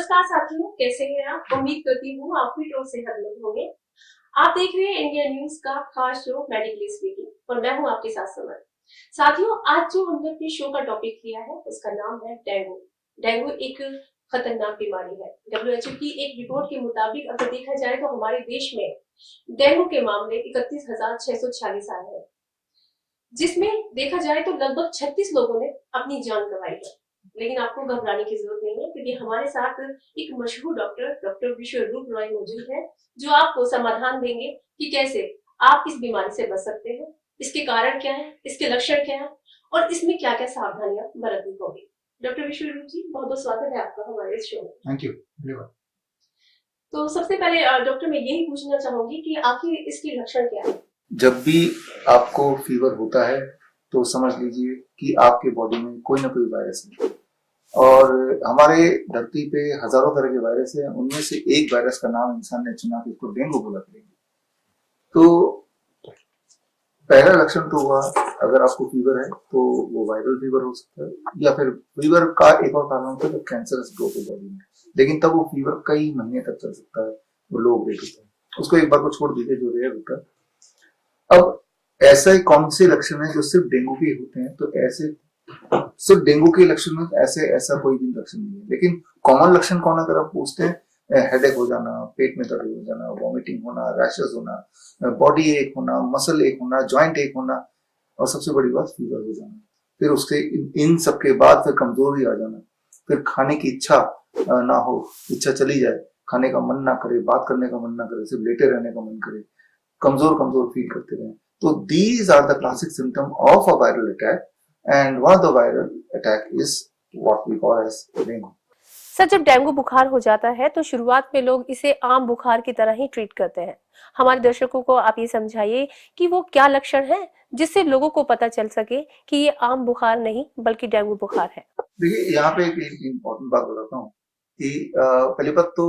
नमस्कार साथियों, कैसे हैं आप? उम्मीद करती हूँ आप फिट और सेहतमंद होंगे। आप देख रहे हैं इंडिया न्यूज का खास शो मेडिकल स्पीकिंग और मैं हूँ आपके साथ समर। साथियों, आज जो हमने अपने शो का टॉपिक लिया है उसका नाम है डेंगू। डेंगू एक खतरनाक बीमारी है। WHO की एक रिपोर्ट के मुताबिक अगर देखा जाए तो हमारे देश में डेंगू के मामले 31,646 आए हैं, जिसमें देखा जाए तो लगभग 36 लोगों ने अपनी जान गंवाई है। लेकिन आपको घबराने की जरूरत नहीं है, क्योंकि हमारे साथ एक मशहूर डॉक्टर विश्वरूप रॉय मौजूद है, जो आपको समाधान देंगे कि कैसे आप इस बीमारी से बच सकते हैं, इसके कारण क्या है, इसके लक्षण क्या है और इसमें क्या क्या सावधानियां बरतनी होगी। डॉक्टर विश्वरूप जी, बहुत बहुत स्वागत है आपका हमारे इस शो में। थैंक यू, धन्यवाद। तो सबसे पहले डॉक्टर मैं यही पूछना चाहूंगी कि आखिर इसके लक्षण क्या है। जब भी आपको फीवर होता है तो समझ लीजिए कि आपके बॉडी में कोई ना कोई वायरस है, और हमारे धरती पे हजारों तरह के वायरस हैं। उनमें से एक वायरस का नाम इंसान ने चुना कि इसको डेंगू बोला करेंगे। तो पहला लक्षण तो हुआ, अगर आपको फीवर है तो वो वायरल फीवर हो सकता है, या फिर फीवर का एक और कारण होता है जब कैंसरस ग्रोथ हो बॉडी में, लेकिन तब वो फीवर कई महीने तक चल सकता है, वो लो ग्रेड होता है। उसको एक बार को छोड़ दीजिए, जो रेयर होता है। अब ऐसा कौन से लक्षण है जो सिर्फ डेंगू के होते हैं? तो ऐसे सिर्फ डेंगू के लक्षण में ऐसा कोई भी लक्षण नहीं है, लेकिन कॉमन लक्षण कौन, अगर आप पूछते हैं, हेडेक हो जाना, पेट में दर्द हो जाना, वॉमिटिंग होना, रैशेस होना, बॉडी एक होना, मसल एक होना, जॉइंट एक होना, और सबसे बड़ी बात फीवर हो जाना। फिर उसके इन सब के बाद फिर कमजोरी आ जाना, फिर खाने की इच्छा ना हो, इच्छा चली जाए, खाने का मन ना करे, बात करने का मन ना करे, सिर्फ लेटे रहने का मन करे, कमजोर कमजोर फील करते रहे। तो these are the classic symptom of a viral attack, and one of the viral attack is what we call as dengue. Sir, जब डेंगू बुखार हो जाता है तो शुरुआत में लोग इसे आम बुखार की तरह ही ट्रीट करते हैं। हमारे दर्शकों को आप ये समझाइए कि वो क्या लक्षण हैं जिससे लोगों को पता चल सके कि ये आम बुखार नहीं बल्कि डेंगू बुखार है। देखिए, यहाँ पे एक इम्पोर्टेंट बात बताता हूँ कि पहली बात तो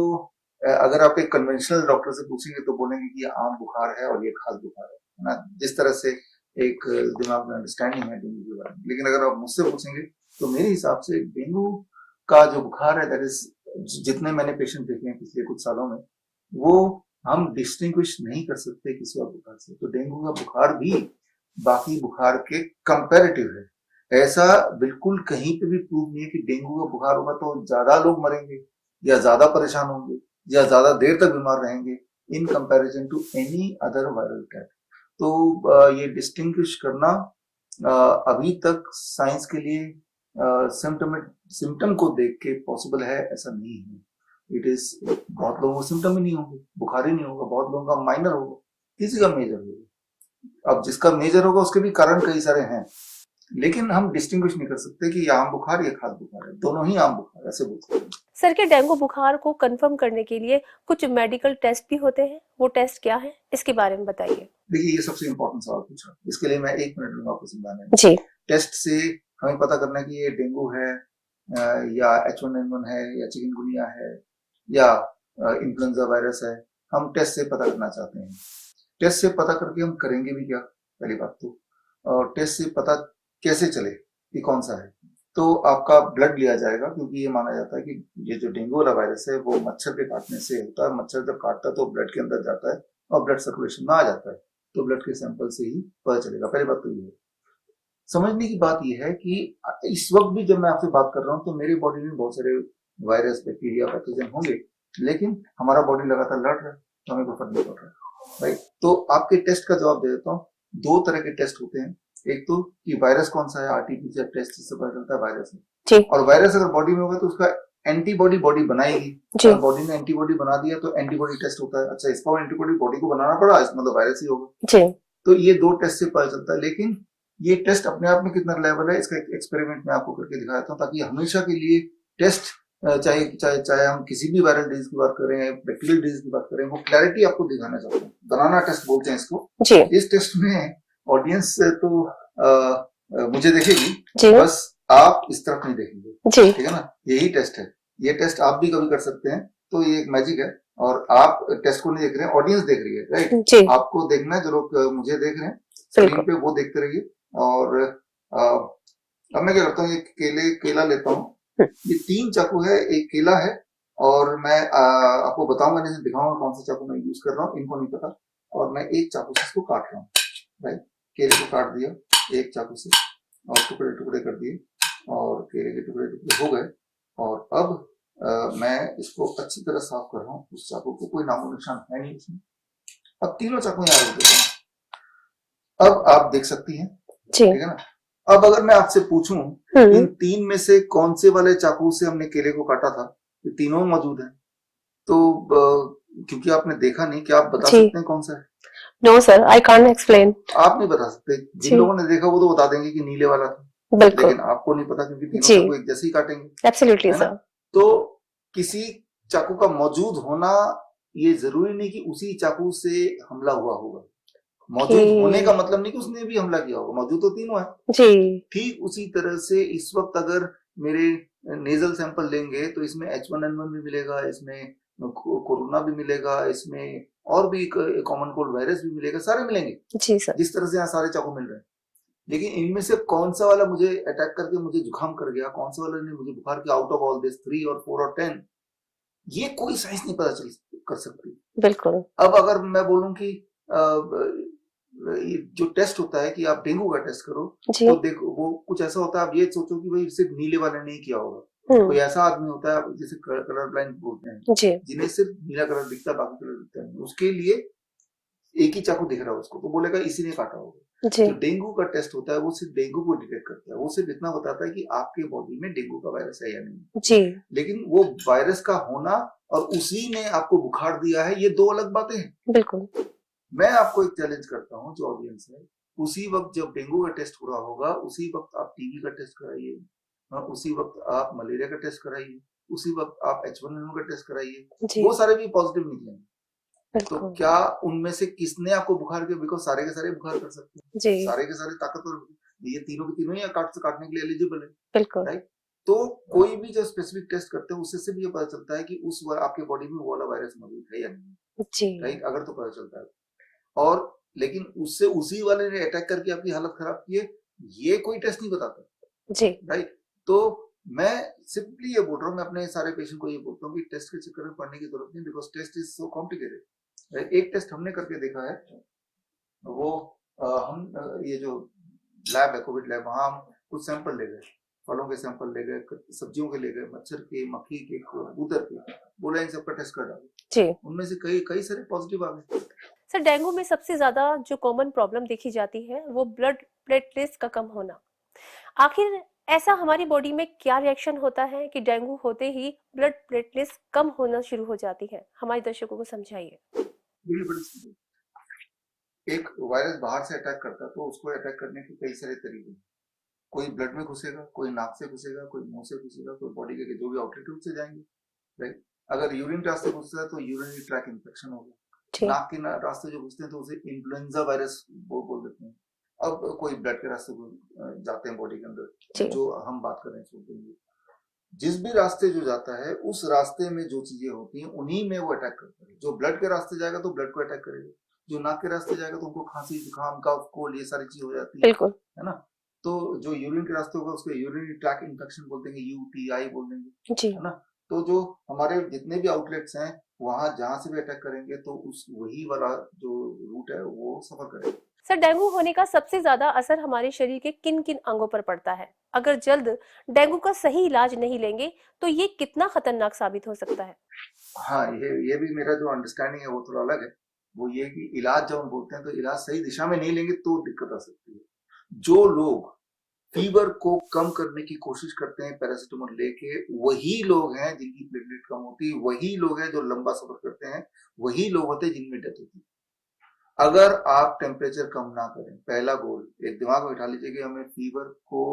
अगर आप एक कन्वेंशनल डॉक्टर से पूछेंगे तो बोलेंगे कि ये आम बुखार है और ये खास बुखार है ना, जिस तरह से एक दिमाग में अंडरस्टैंडिंग है डेंगू के बारे में। लेकिन अगर आप मुझसे पूछेंगे तो मेरे हिसाब से डेंगू का जो बुखार है, दैट इज, जितने मैंने पेशेंट देखे हैं पिछले कुछ सालों में, वो हम डिस्टिंग्विश नहीं कर सकते किसी और बुखार से। तो डेंगू का बुखार भी बाकी बुखार के कंपेरेटिव है। ऐसा बिल्कुल कहीं पे भी प्रूव नहीं है कि डेंगू का बुखार होगा तो ज्यादा लोग मरेंगे या ज्यादा परेशान होंगे या ज्यादा देर तक बीमार रहेंगे in comparison to any other viral attack. तो ये डिस्टिंग्विश करना अभी तक साइंस के लिए सिम्टम को देख के पॉसिबल है, ऐसा नहीं है। इट इज, बहुत लोगों को सिम्टम ही नहीं होंगे, बुखार ही नहीं होगा, बहुत लोगों का माइनर होगा, किसी का मेजर होगा। अब जिसका मेजर होगा उसके भी कारण कई सारे हैं, लेकिन हम डिस्टिंग्विश नहीं कर सकते कि ये आम बुखार या खास बुखार है, दोनों ही आम बुखार, ऐसे बोल सकते हैं। सर, के डेंगू बुखार को कंफर्म करने के लिए कुछ मेडिकल टेस्ट भी होते हैं, वो टेस्ट क्या है, इसके बारे में बताइए। देखिए, ये सबसे इम्पोर्टेंट सवाल पूछा, इसके लिए मैं 1 मिनट लूंगा आपको समझाने में। जी। टेस्ट से हमें पता करना है कि ये डेंगू है या H1N1 है या चिकनगुनिया है या इन्फ्लुएंजा वायरस है। हम टेस्ट से पता करना चाहते हैं। टेस्ट से पता करके हम करेंगे भी क्या, पहली बात तो, और टेस्ट से पता कैसे चले कि कौन सा है। तो आपका ब्लड लिया जाएगा, क्योंकि ये माना जाता है कि ये जो डेंगू वाला वायरस है वो मच्छर के काटने से होता है। मच्छर जब काटता है तो ब्लड के अंदर जाता है और ब्लड सर्कुलेशन में आ जाता है, तो ब्लड के सैंपल से ही पता चलेगा। पहली बात तो ये है। समझने की बात यह है कि इस वक्त भी जब मैं आपसे बात कर रहा हूँ तो मेरी बॉडी में बहुत सारे वायरस, बैक्टीरिया, पैथोजन होंगे, लेकिन हमारा बॉडी लगातार लड़ रहा है, तो हमें कोई फर्क नहीं पड़ रहा है, राइट। तो आपके टेस्ट का जवाब दे देता हूँ। 2 तरह के टेस्ट होते हैं। एक तो कि वायरस कौन सा है, RT-PCR टेस्ट से पता चलता है वायरस है, और वायरस अगर बॉडी में होगा तो उसका एंटीबॉडी बॉडी बनाएगी। अगर बॉडी ने एंटीबॉडी बना दिया तो एंटीबॉडी टेस्ट होता है। अच्छा, इसका एंटीबॉडी बॉडी को बनाना पड़ा, इसका मतलब वायरस ही होगा। तो ये 2 टेस्ट से पता चलता है। लेकिन ये टेस्ट अपने आप में कितना रिलायबल है, इसका एक्सपेरिमेंट मैं आपको करके दिखाता हूँ, ताकि हमेशा के लिए टेस्ट, चाहे चाहे चाहे हम किसी भी वायरल डिजीज की बात करें, बैक्टीरियल डिजीज की बात करें, वो क्लैरिटी आपको दिखाना चाहता हूँ। बनाना टेस्ट बोलते हैं इसको। इस टेस्ट में ऑडियंस तो मुझे देखेगी, बस आप इस तरफ नहीं देखेंगे, ठीक है ना। यही टेस्ट है। ये टेस्ट आप भी कभी कर सकते हैं। तो ये एक मैजिक है, और आप टेस्ट को नहीं देख रहे हैं, ऑडियंस देख रही है, राइट। आपको देखना है, जो लोग मुझे देख रहे हैं स्क्रीन पे, वो देखते रहिए। और अब मैं क्या करता हूँ, ये केला लेता हूँ। ये 3 चाकू है, एक केला है और मैं आपको बताऊंगा, जैसे दिखाऊंगा कौन सा चाकू मैं यूज कर रहा हूँ, इनको नहीं पता। और मैं एक चाकू से इसको काट रहा हूँ। राइट, केले को काट दिया एक चाकू से और टुकड़े टुकड़े कर दिए और केले के टुकड़े टुकड़े हो गए। और अब मैं इसको अच्छी तरह साफ कर रहा हूँ। उस चाकू को कोई नामो निशान है नहीं इसमें। अब तीनों चाकू यहाँ रख देता हूँ। अब आप देख सकती हैं, ठीक है ना। अब अगर मैं आपसे पूछूं इन तीन में से कौन से वाले चाकू से हमने केले को काटा था, ये तीनों मौजूद हैं। तो क्योंकि आपने देखा नहीं, क्या आप बता सकते हैं कौन सा है? No sir, I can't explain. आप नहीं बता सकते। जिन लोगों ने देखा वो तो बता देंगे कि नीले वाला था, बिल्कुल, लेकिन आपको नहीं पता क्योंकि तीनों चाकू एक जैसे ही काटेंगे। एब्सोल्युटली है ना? सर। तो किसी चाकू का मौजूद होना ये जरूरी नहीं कि उसी चाकू से हमला हुआ होगा। मौजूद होने का मतलब नहीं कि उसने भी हमला किया होगा। मौजूद तो तीनों है जी। ठीक उसी तरह से इस वक्त अगर मेरे नेजल सैंपल लेंगे तो इसमें H1N1 भी मिलेगा, इसमें कोरोना भी मिलेगा, इसमें और भी कॉमन कोल्ड वायरस भी मिलेगा, सारे मिलेंगे जी सर। जिस तरह से यहाँ सारे चाकू मिल रहे हैं। लेकिन इनमें से कौन सा वाला मुझे अटैक करके मुझे जुकाम कर गया, कौन सा वाला ने मुझे बुखार किया, आउट ऑफ ऑल दिस 3 और 4 और 10, ये कोई साइंस नहीं पता चल कर सकती। बिल्कुल। अब अगर मैं बोलूं कि ये जो टेस्ट होता है कि आप डेंगू का टेस्ट करो, तो देखो वो कुछ ऐसा होता है, आप ये सोचो कि भाई सिर्फ नीले वाले ने किया होगा। कोई ऐसा आदमी होता है जिसे कलर ब्लाइंड बोलते हैं, जिन्हें सिर्फ नीला कलर दिखता है, बाकी कलर दिखता है, उसके लिए एक ही चाकू दिख रहा है उसको, तो बोलेगा इसी ने काटा होगा। जो डेंगू का टेस्ट होता है वो सिर्फ डेंगू को डिटेक्ट करता है, वो सिर्फ इतना बताता है कि आपके बॉडी में डेंगू का वायरस है या नहीं। जी। लेकिन वो वायरस का होना और उसी ने आपको बुखार दिया है, ये दो अलग बातें हैं। बिल्कुल। मैं आपको एक चैलेंज करता हूँ, जो ऑडियंस है, उसी वक्त जब डेंगू का टेस्ट हो रहा होगा, उसी वक्त आप टीबी का टेस्ट कराइए, उसी वक्त आप मलेरिया का टेस्ट कराइए, उसी वक्त आप H1N1 का टेस्ट कराइए, वो सारे भी पॉजिटिव निकलेंगे। तो क्या उनमें से किसने आपको बुखार किया? बिकॉज सारे के सारे बुखार कर सकते हैं, सारे के सारे ताकतवर, ये तीनों के तीनों ही काटने के लिए एलिजिबल है। बिल्कुल, राइट। तो कोई भी जो स्पेसिफिक टेस्ट करते हैं उससे सिर्फ ये पता चलता है कि उस आपके बॉडी में वो वाला वायरस मौजूद है या नहीं, राइट। अगर तो पता चलता है, और लेकिन उससे उसी वाले ने अटैक करके आपकी हालत खराब की है, ये कोई टेस्ट नहीं बताता जी, राइट। तो मैं सिंपली ये बोल रहा हूँ, मैं अपने सारे पेशेंट को ये बोलता हूँ कि टेस्ट के चक्कर में पढ़ने की जरूरत नहीं, because test is so complicated. एक टेस्ट हमने करके देखा है, वो हम ये जो लैब है, कोविड लैब, वहां हम कुछ सैंपल ले गए, फलों के सैंपल ले गए, सब्जियों के ले गए, मच्छर के, मक्खी के, कबूतर के, बोला इन सबका टेस्ट कर डालो, उनमें से कई सारे पॉजिटिव आ गए। सर, डेंगू में सबसे ज्यादा जो कॉमन प्रॉब्लम देखी जाती है वो ब्लड प्लेटलेट्स का कम होना। आखिर ऐसा हमारी बॉडी में क्या रिएक्शन होता है कि डेंगू होते ही ब्लड प्लेटलेट्स कम होना शुरू हो जाती है? हमारे दर्शकों को समझाइए। एक वायरस बाहर से अटैक करता है तो उसको अटैक करने के कई सारे तरीके, कोई ब्लड में घुसेगा, कोई नाक से घुसेगा, कोई मुंह से घुसेगा, कोई बॉडी के जो भी आउटलेट से जाएंगे, राइट। अगर यूरिन रास्ते घुसता है तो यूरिनरी ट्रैक इन्फेक्शन होगा, नाक के रास्ते जो घुसते हैं तो उसे इन्फ्लुएंजा वायरस बोल देते हैं। अब कोई ब्लड के रास्ते जाते हैं बॉडी के अंदर, जो हम बात कर रहे हैं, जिस भी रास्ते जो जाता है उस रास्ते में जो चीजें होती हैं उन्हीं में वो अटैक करता है। जो ब्लड के रास्ते जाएगा तो ब्लड को अटैक करेगा, जो नाक के रास्ते जाएगा तो उनको खांसी, जुकाम, कफ, कोल्ड, ये सारी चीज हो जाती है ना। तो जो यूरिन के रास्ते होगा उसको यूरिनरी ट्रैक इन्फेक्शन बोल देंगे, UTI बोल देंगे, है ना। तो जो हमारे जितने भी आउटलेट्स हैं वहां जहां से भी अटैक करेंगे तो उस वही वाला जो रूट है वो सफर करेगा। सर, डेंगू होने का सबसे ज्यादा असर हमारे शरीर के किन किन अंगों पर पड़ता है? अगर जल्द डेंगू का सही इलाज नहीं लेंगे तो ये कितना खतरनाक साबित हो सकता है? हाँ, ये भी मेरा जो अंडरस्टैंडिंग है वो थोड़ा अलग है। वो ये कि इलाज जब हम बोलते हैं तो इलाज सही दिशा में नहीं लेंगे तो दिक्कत आ सकती है। जो लोग फीवर को कम करने की कोशिश करते हैं पैरासिटामोल लेके, वही लोग हैं जिनकी प्लेटलेट कम होती है, वही लोग हैं जो लंबा सफर करते हैं, वही लोग होते हैं जिनमें डेथ होती है। अगर आप टेम्परेचर कम ना करें, पहला गोल एक दिमाग में बिठा लीजिए कि हमें फीवर को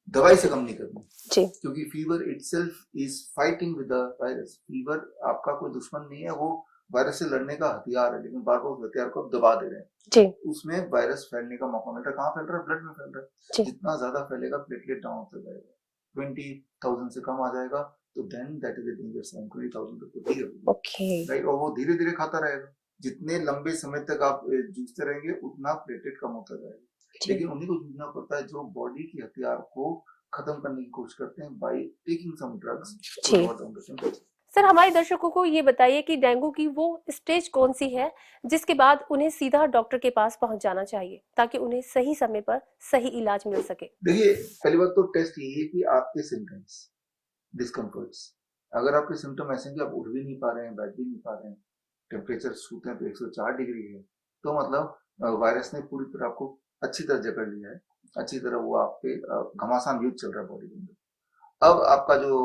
दवाई से कम नहीं करना, क्योंकि fever itself is fighting with the virus. Fever आपका कोई दुश्मन नहीं है, वो वायरस से लड़ने का हथियार है, लेकिन बार बार उस हथियार को आप दबा दे रहे हैं, उसमें वायरस फैलने का मौका मिल रहा है। कहाँ फैल रहा है? ब्लड में फैल रहा है। जितना ज्यादा फैलेगा प्लेटलेट डाउन होता जाएगा, 20,000 से कम आ जाएगा तो then that is a danger sign, 20,000 तक तो धीरे, राइट। और वो धीरे धीरे खाता रहेगा, जितने लंबे समय तक आप जूझते रहेंगे उतना प्लेटलेट कम होता जाएगा। लेकिन उन्हीं को जूझना पड़ता है जो बॉडी के हथियार को खत्म करने की कोशिश करते हैं by taking some drugs. Sir हमारे दर्शकों को ये बताइए कि डेंगू की वो स्टेज कौन सी है जिसके बाद उन्हें सीधा डॉक्टर के पास पहुंच जाना चाहिए ताकि उन्हें सही समय पर सही इलाज मिल सके। देखिए, पहली बात तो टेस्ट यही है कि आपके सिम्टम्स, डिस्कम्फर्ट्स, अगर आपके सिम्टम ऐसे हैं कि आप उठ भी नहीं पा रहे हैं, बैठ भी नहीं पा रहे हैं, टेम्परेचर छूते हैं तो 104 डिग्री है, तो मतलब वायरस ने पूरी तरह आपको अच्छी तरह जकड़ लिया है, अच्छी तरह वो आप पे घमासान युद्ध चल रहा है बॉडी के अंदर। अब आपका जो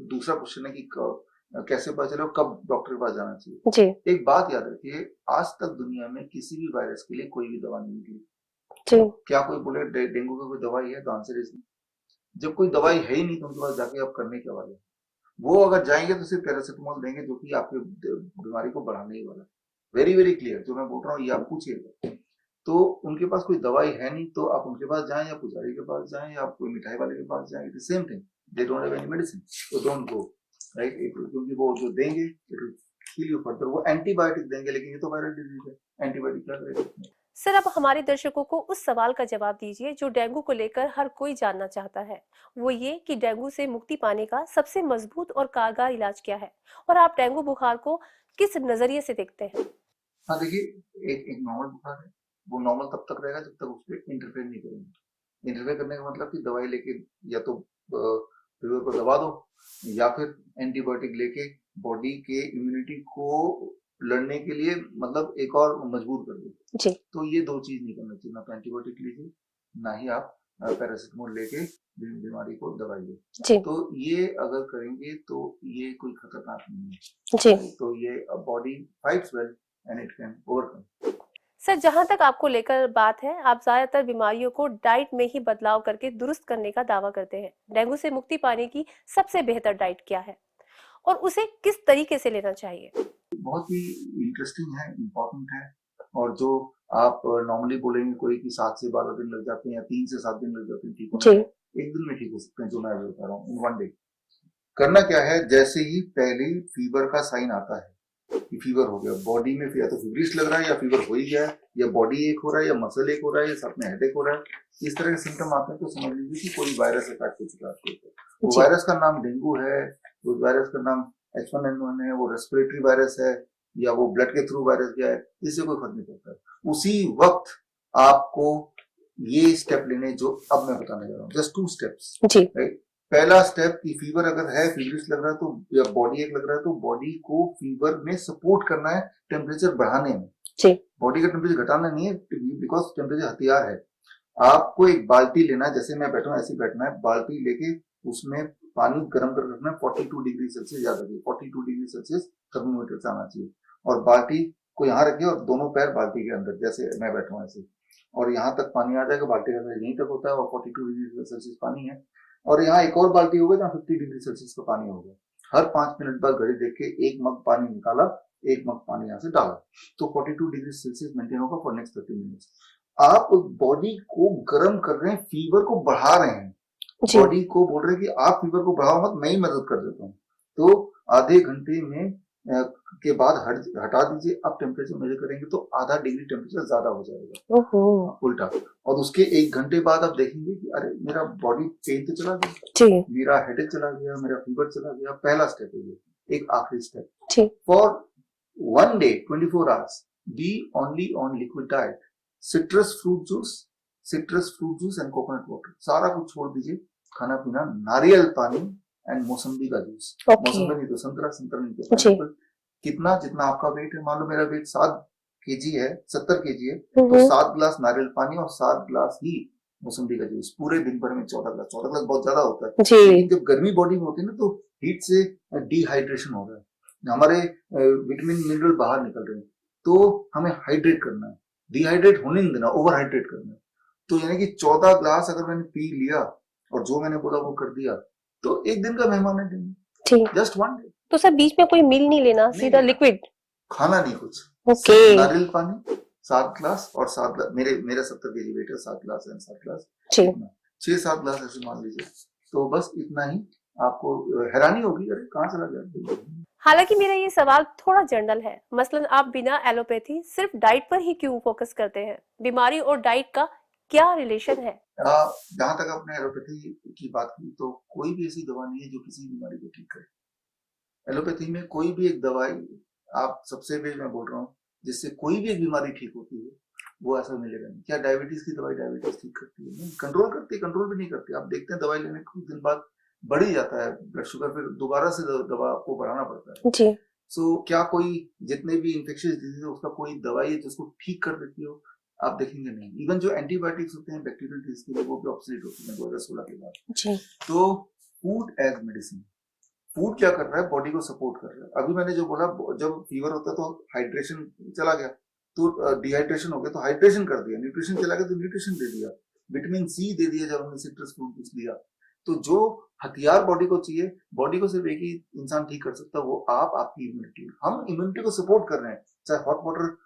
दूसरा क्वेश्चन है कि कैसे पता चले कब डॉक्टर के पास जाना चाहिए। जी एक बात याद रखिए, आज तक दुनिया में किसी भी वायरस के लिए कोई भी दवा नहीं निकली। जी क्या कोई बोले डेंगू की कोई दवाई है? तो आंसर इज नहीं। जब कोई दवाई है ही नहीं तो उनके पास जाके आप करने क्या वाले? वो अगर जाएंगे तो सिर्फ पैरासिटामोल देंगे जो कि आपकी बीमारी को बढ़ाने ही वाला। वेरी वेरी क्लियर, जो मैं बोल रहा हूँ ये आप पूछिएगा। तो उनके पास कोई दवाई है नहीं तो आप उनके पास जाएं या पुजारी के पास जाएं या आप कोई मिठाई वाले के पास जाएं, it is same thing. They don't have any medicine, तो डोंट गो, राइट? क्योंकि वो जो देंगे it will kill you further. वो एंटीबायोटिक देंगे, लेकिन ये तो वायरल डिजीज है, एंटीबायोटिक क्या करेगा? सर अब हमारे दर्शकों को उस सवाल का जवाब दीजिए जो डेंगू को लेकर हर कोई जानना चाहता है, वो ये कि डेंगू से मुक्ति पाने का सबसे मजबूत और कारगर इलाज क्या है और आप डेंगू बुखार को किस नजरिए से देखते हैं। हाँ देखिए, एक नॉर्मल बुखार है, वो नॉर्मल तब तक रहेगा जब तक उस पर इंटरफेयर नहीं करेंगे। इंटरफेयर करने का मतलब कि दवाई लेके या तो फीवर को दबा दो या फिर एंटीबायोटिक लेके बॉडी के इम्यूनिटी को लड़ने के लिए मतलब एक और मजबूर कर दो। जी तो ये दो चीज नहीं करना चाहिए, ना तो एंटीबायोटिक लीजिए ना ही आप पैरासिटामोल लेके बीमारी को दवाइए। जी तो ये अगर करेंगे तो ये कोई खतरनाक नहीं जी है। तो ये body fights well and it can overcome. Sir जहां तक आपको लेकर बात है, आप ज्यादातर बीमारियों को डाइट में ही बदलाव करके दुरुस्त करने का दावा करते हैं। डेंगू से मुक्ति पाने की सबसे बेहतर डाइट क्या है और उसे किस तरीके से लेना चाहिए। बहुत ही इंटरेस्टिंग है, इम्पोर्टेंट है, और जो आप नॉर्मली बोलेंगे कोई कि 7 से 12 दिन लग जाते हैं या 3 से 7 दिन लग जाते हैं ठीक होने में, एक दिन में ठीक हो सकते हैं, जो मैं बता रहा हूँ इन वन डे। करना क्या है, जैसे ही पहले फीवर का साइन आता है कि फीवर हो गया, बॉडी में या तो फीवरिश लग रहा है या फीवर हो ही गया है या बॉडी एक हो रहा है या मसल एक हो रहा है या साथ में हेडेक हो रहा है, इस तरह के सिम्टम आते हैं तो समझ लीजिए कि कोई वायरस अटैक हो चुका है आपके ऊपर। वो वायरस का नाम डेंगू है, उस वायरस का नाम H1N1 है, वो रेस्पिरेटरी वायरस है या वो ब्लड के थ्रू वायरस गया है, इससे कोई फर्क नहीं पड़ता। उसी वक्त आपको ये स्टेप लेने जो अब मैं बताने जा रहा हूँ, जस्ट 2 स्टेप्स, राइट? पहला स्टेप कि फीवर अगर है, फीवरिश लग रहा है तो या बॉडी एक लग रहा है तो बॉडी को फीवर में सपोर्ट करना है, टेम्परेचर बढ़ाने में। बॉडी का टेम्परेचर घटाना नहीं है, बिकॉज टेम्परेचर हथियार है। आपको एक बाल्टी लेना है, जैसे मैं बैठा हूँ ऐसे बैठना है, बाल्टी लेके उसमें पानी गर्म कर रखना है 42 डिग्री सेल्सियस, याद रखिए 42 डिग्री सेल्सियस थर्मोमीटर से आना चाहिए। और बाल्टी को यहाँ रखिए और दोनों पैर बाल्टी के अंदर, जैसे मैं बैठा हूँ ऐसे, और यहाँ तक पानी आ जाएगा, बाल्टी का अंदर यहीं तक होता है और 42 डिग्री सेल्सियस पानी है। और यहाँ एक और बाल्टी होगा जहाँ 50 डिग्री सेल्सियस का पानी होगा। हर 5 मिनट बाद घड़ी देख के एक मग पानी निकाला, एक मग पानी यहाँ से डाला, तो 42 डिग्री सेल्सियस मेंटेन होगा फॉर नेक्स्ट 30 मिनट्स। आप बॉडी को गर्म कर रहे हैं, फीवर को बढ़ा रहे हैं, बॉडी को बोल रहे हैं कि आप फीवर को बढ़ाओ मत, मैं ही मदद कर देता हूँ। तो आधे घंटे में के बाद हटा दीजिए, आप टेम्परेचर मेजर करेंगे तो आधा डिग्री टेम्परेचर ज्यादा हो जाएगा उल्टा। और उसके 1 घंटे बाद आप देखेंगे कि अरे मेरा बॉडी पेन तो चला गया, मेरा हेडेक चला गया, मेरा फीवर चला गया। पहला स्टेप है ये। एक आखिरी step, for 1 day 24 hours be only on liquid diet, citrus fruit juice and coconut water, सारा कुछ छोड़ दीजिए, खाना पीना नारियल पानी एंड मौसम्बी का जूस। मौसम्बी नहीं तो संतरा, संतरा नहीं तो पाइनएप्पल। कितना, जितना आपका वेट है, मान लो मेरा वेट 7 केजी है, 70 केजी है, तो 7 ग्लास नारियल पानी और 7 ग्लास ही मौसम्बी का जूस, पूरे दिन भर में 14 ग्लास बहुत ज्यादा होता है। लेकिन जब गर्मी बॉडी में होती है ना तो हीट से डिहाइड्रेशन हो रहा है, हमारे विटामिन मिनरल बाहर निकल रहे हैं, तो हमें हाइड्रेट करना है, डिहाइड्रेट होने नहीं देना, ओवर हाइड्रेट करना है। तो यानी कि 14 ग्लास अगर मैंने पी लिया और जो मैंने बोला वो कर दिया तो एक दिन का मेहमान है दिन, जस्ट 1 डे। तो सर बीच में कोई मील नहीं लेना, सीधा लिक्विड खाना नहीं कुछ, नारियल पानी 7 ग्लास और 7 ग्लास, मेरा 70 केजी वेट है, 7 ग्लास है, 7 ग्लास 6-7 ग्लास ऐसे मान लीजिए, तो बस इतना ही। आपको हैरानी होगी, अरे कहाँ चला गया। हालांकि मेरा ये सवाल थोड़ा जनरल है, मसलन आप बिना एलोपैथी सिर्फ डाइट पर ही क्यों फोकस करते हैं, बीमारी और डाइट का क्या रिलेशन है। जहां तक आपने एलोपैथी की बात की तो कोई भी ऐसी दवा नहीं है जो किसी बीमारी को ठीक करे। एलोपैथी में कोई भी एक दवाई, आप सबसे पहले मैं बोल रहा हूँ, जिससे कोई भी एक बीमारी ठीक होती है, वो ऐसा मिलेगा नहीं। क्या डायबिटीज की दवाई डायबिटीज ठीक करती है? नहीं, कंट्रोल करती है, कंट्रोल भी नहीं करती। आप देखते हैं दवाई लेने के कुछ दिन बाद बढ़ ही जाता है ब्लड शुगर, फिर दोबारा से दवा आपको बढ़ाना पड़ता है। जी। सो क्या कोई जितने भी इन्फेक्शियस डिजीज है उसका कोई दवाई है जिसको ठीक कर देती हो? आप देखेंगे नहीं। इवन जो एंटीबायोटिक्स होते हैं बैक्टीरियल डिजीज के लिए, वो भी ऑब्सोलीट होते हैं 2016 के बाद। जी। तो फूड एज मेडिसिन, फूड क्या कर रहा है? बॉडी को सपोर्ट कर रहा है। अभी मैंने जो बोला, जब फीवर होता है तो हाइड्रेशन चला गया, तो डिहाइड्रेशन हो गया तो हाइड्रेशन कर दिया, न्यूट्रिशन चला गया तो न्यूट्रिशन दे दिया, विटामिन सी दे दिया जब हमने सिट्रस फ्रूट जूस लिया। तो जो हथियार बॉडी को चाहिए, बॉडी को सिर्फ एक ही इंसान ठीक कर सकता है, वो आपकी इम्यूनिटी। हम इम्यूनिटी को सपोर्ट कर रहे हैं, चाहे हॉट वाटर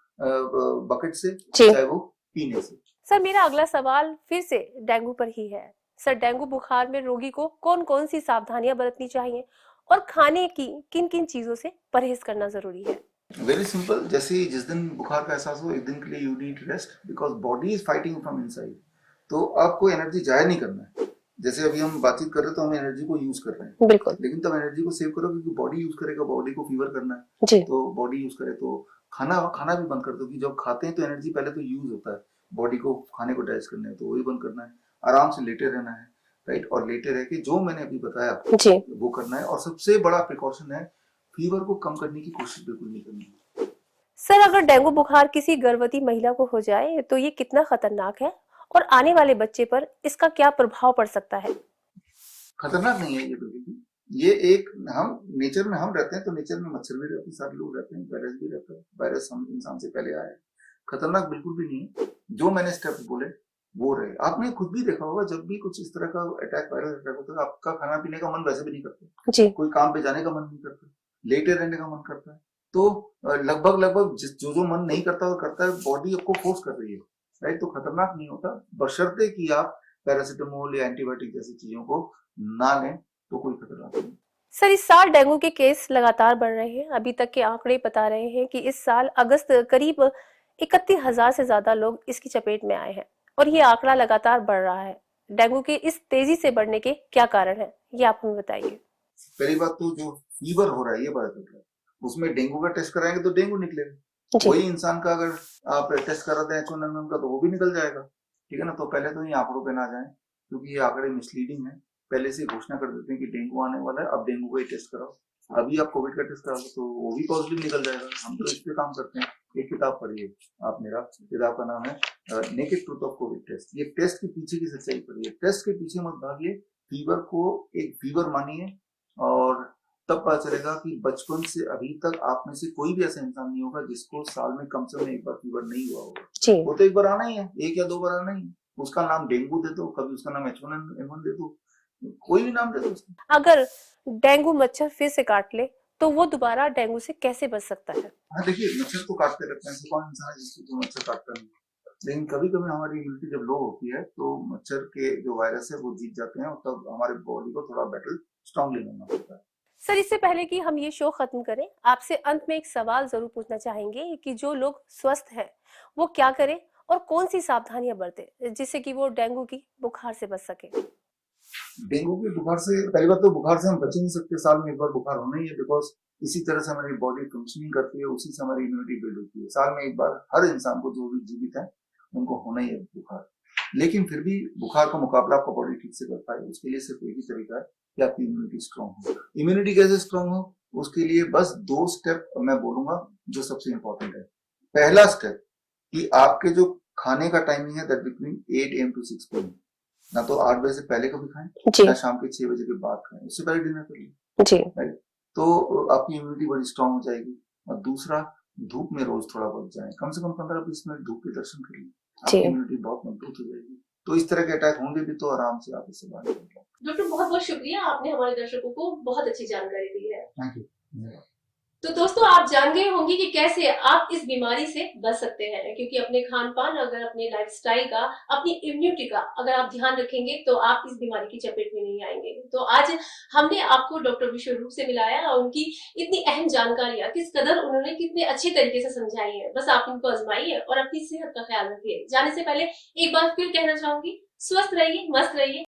बकेट से, जी। चाहे वो पीने से। सर, मेरा अगला सवाल फिर से डेंगू पर ही है। सर, डेंगू बुखार में रोगी को कौन कौन सी सावधानियां बरतनी चाहिए और खाने की किन किन चीजों से परहेज करना जरूरी है? वेरी सिंपल, जैसे ही जिस दिन बुखार का एहसास हो, एक दिन के लिए you need rest, because body is fighting from inside. तो आपको एनर्जी जाया नहीं करना है। जैसे अभी हम बातचीत कर रहे हैं तो हम एनर्जी को यूज कर रहे हैं, बिल्कुल। लेकिन तब एनर्जी को सेव करो, क्योंकि बॉडी यूज करेगा, बॉडी को फीवर करना है जी। तो बॉडी यूज करे। तो खाना खाना भी बंद कर दो, कि जब खाते हैं तो एनर्जी पहले तो यूज होता है, बॉडी को खाने को डाइजेस्ट करना है, तो वही बंद करना है। आराम से लेटे रहना है, राइट, और लेटे रह के जो मैंने अभी बताया जी। वो करना है। और सबसे बड़ा प्रिकॉशन है, फीवर को कम करने की कोशिश बिल्कुल नहीं करनी है। सर, अगर डेंगू बुखार किसी गर्भवती महिला को हो जाए तो ये कितना खतरनाक है और आने वाले बच्चे पर इसका क्या प्रभाव पड़ सकता है? खतरनाक नहीं है ये बिल्कुल भी। ये एक, हम नेचर में हम रहते हैं तो नेचर में मच्छर भी रहते हैं, सारे लोग रहते हैं, वायरस भी रहता है, वायरस हम इंसान से पहले आया है। खतरनाक बिल्कुल भी नहीं है। जो मैंने स्टेप बोले वो रहे। आपने खुद भी देखा होगा, जब भी कुछ इस तरह का अटैक, वायरल अटैक होता है, आपका खाना पीने का मन वैसे भी नहीं करता, जी। कोई काम पे जाने का मन नहीं करता, लेटे रहने का मन करता है। तो लगभग लगभग जो जो मन नहीं करता वो करता है, बॉडी आपको फोर्स कर रही है, राइट। तो खतरनाक नहीं होता, बशर्ते कि आप पैरासिटामोल या एंटीबायोटिक जैसी चीजों को ना लें, तो कोई खतरा नहीं। सर, इस साल डेंगू के केस लगातार बढ़ रहे हैं। अभी तक के आंकड़े बता रहे हैं कि इस साल अगस्त करीब 31,000 से ज्यादा लोग इसकी चपेट में आए हैं और ये आंकड़ा लगातार बढ़ रहा है। डेंगू के इस तेजी से बढ़ने के क्या कारण है, ये आप हमें बताइए। पहली बात तो जो फीवर हो रहा है, ये पता चल रहा है, उसमें डेंगू का टेस्ट कराएंगे तो डेंगू निकलेगा। जी। वही इंसान का अगर आप टेस्ट कराते हैं H1N1 का, तो वो भी निकल जाएगा, ठीक है ना। तो पहले तो ये आंकड़ों पे ना जाए, क्योंकि ये आंकड़े मिसलीडिंग है। पहले से घोषणा कर देते हैं कि डेंगू आने वाला है, अब डेंगू का ही टेस्ट कराओ। अभी आप कोविड का टेस्ट कराओ तो वो भी पॉजिटिव निकल जाएगा। हम तो इस पे काम करते हैं। एक किताब पढ़िए आप, मेरा किताब का नाम है naked truth of covid test. ये टेस्ट के पीछे की सच्चाई पढ़िए, टेस्ट के पीछे मत भागिए। फीवर को एक फीवर मानिए, और तब पता चलेगा कि बचपन से अभी तक आप में से कोई भी ऐसा इंसान नहीं होगा जिसको साल में कम से कम एक बार फीवर नहीं हुआ होगा। जी। वो तो एक बार आना ही है, एक या दो बार आना ही है। उसका नाम डेंगू दे दो, कभी उसका नाम H1N1 दे दो, कोई भी नाम दे दो उसका। अगर डेंगू मच्छर फिर से काट ले तो वो दोबारा डेंगू से कैसे बच सकता है? हाँ देखिए, मच्छर तो काटते रहते हैं, ऐसा कौन इंसान है जिसको मच्छर काटता नहीं। लेकिन कभी कभी हमारी इम्यूनिटी जब लो होती है तो मच्छर के जो वायरस है वो जीत जाते हैं, और तब हमारे बॉडी को थोड़ा बैटल स्ट्रांगली लड़ना पड़ता है। सर, इससे पहले कि हम ये शो खत्म करें, आपसे अंत में एक सवाल जरूर पूछना चाहेंगे कि जो लोग स्वस्थ हैं वो क्या करें और कौन सी सावधानियां बरतें जिससे कि वो डेंगू की बुखार से बच सके? डेंगू की बुखार से, पहली बात तो बुखार से हम बच ही नहीं सकते, साल में एक बार बुखार होना ही है, बिकॉज इसी तरह से हमारी बॉडी फंक्शनिंग करती है, उसी से हमारी इम्यूनिटी बिल्ड होती है। साल में एक बार हर इंसान को, जो भी जीवित है, उनको होना ही है बुखार। लेकिन फिर भी बुखार का मुकाबला आपका बॉडी ठीक से कर पाए, उसके लिए सिर्फ एक ही तरीका है कि आपकी इम्यूनिटी स्ट्रांग हो। इम्यूनिटी कैसे स्ट्रांग हो, उसके लिए बस 2 स्टेप मैं बोलूंगा जो सबसे इंपॉर्टेंट है। पहला स्टेप, कि आपके जो खाने का टाइमिंग है, that between 8 AM to 6 PM। ना तो 8 बजे से पहले कभी खाएं, जी। ना शाम के 6 बजे के बाद खाएं, उससे पहले डिनर करिए, जी। राइट। तो आपकी इम्यूनिटी बड़ी स्ट्रांग हो जाएगी। और दूसरा, धूप में रोज थोड़ा बहुत जाएं, कम से कम 15-20 मिनट धूप के दर्शन करिए, आपकी इम्यूनिटी बहुत मजबूत हो जाएगी। तो इस तरह के अटैक होंगे भी तो आराम से आप इससे बाहर निकल जाएंगे। डॉक्टर, बहुत बहुत शुक्रिया, आपने हमारे दर्शकों को बहुत अच्छी जानकारी दी है। Thank you. तो दोस्तों, आप जान गए होंगे कि कैसे आप इस बीमारी से बच सकते हैं, क्योंकि अपने खान पान, अगर अपने लाइफस्टाइल का, अपनी इम्यूनिटी का अगर आप ध्यान रखेंगे तो आप इस बीमारी की चपेट में नहीं आएंगे। तो आज हमने आपको डॉक्टर विश्वरूप से मिलाया और उनकी इतनी अहम जानकारियां, किस कदर उन्होंने कितने अच्छे तरीके से समझाई है। बस आप इनको आजमाइए और अपनी सेहत का ख्याल रखिए। जाने से पहले एक बार फिर कहना चाहूंगी, स्वस्थ रहिए, मस्त रहिए।